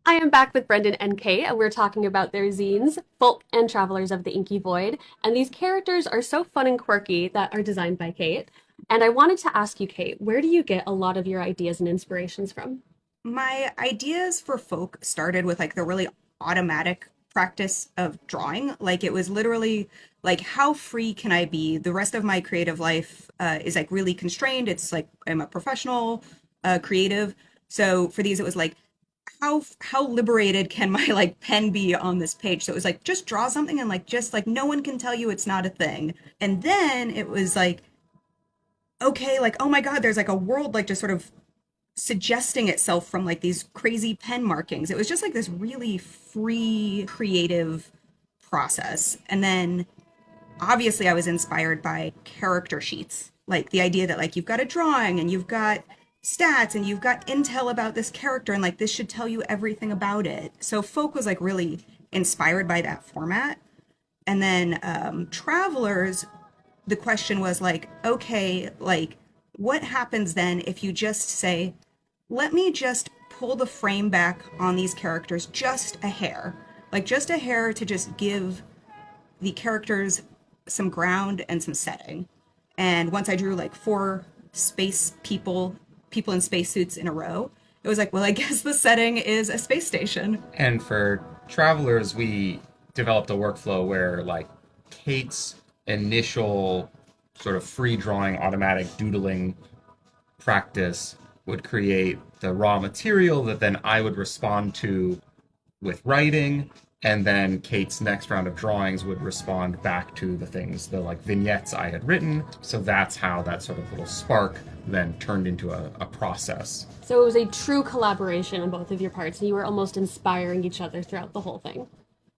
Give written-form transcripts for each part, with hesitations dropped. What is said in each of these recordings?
I am back with Brenden and Kate, and we're talking about their zines, Folk and Travelers of the Inky Void. And these characters are so fun and quirky that are designed by Kate. And I wanted to ask you, Kate, where do you get a lot of your ideas and inspirations from? My ideas for folk started with like the really automatic practice of drawing. Like it was literally like, how free can I be? The rest of my creative life is like really constrained. It's like I'm a professional creative. So for these, it was like, how liberated can my like pen be on this page? So it was like just draw something and like just like no one can tell you it's not a thing. And then it was like, okay, like oh my God, there's like a world like just sort of suggesting itself from like these crazy pen markings. It was just like this really free creative process. And then obviously I was inspired by character sheets. Like the idea that like you've got a drawing and you've got stats and you've got intel about this character and like this should tell you everything about it. So folk was like really inspired by that format. And then travelers, the question was like, okay, like what happens then if you just say, let me just pull the frame back on these characters just a hair, like just a hair to just give the characters some ground and some setting. And once I drew like four space people in spacesuits in a row, it was like, well, I guess the setting is a space station. And for travelers, we developed a workflow where, like, Kate's initial sort of free drawing, automatic doodling practice would create the raw material that then I would respond to with writing, and then Kate's next round of drawings would respond back to the things, the like vignettes I had written. So that's how that sort of little spark then turned into a process. So it was a true collaboration on both of your parts, and you were almost inspiring each other throughout the whole thing.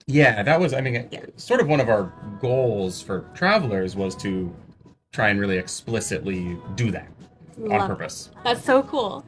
Yeah, that was, I mean, Yeah. sort of one of our goals for Travelers was to try and really explicitly do that on Love it. purpose. That's so cool.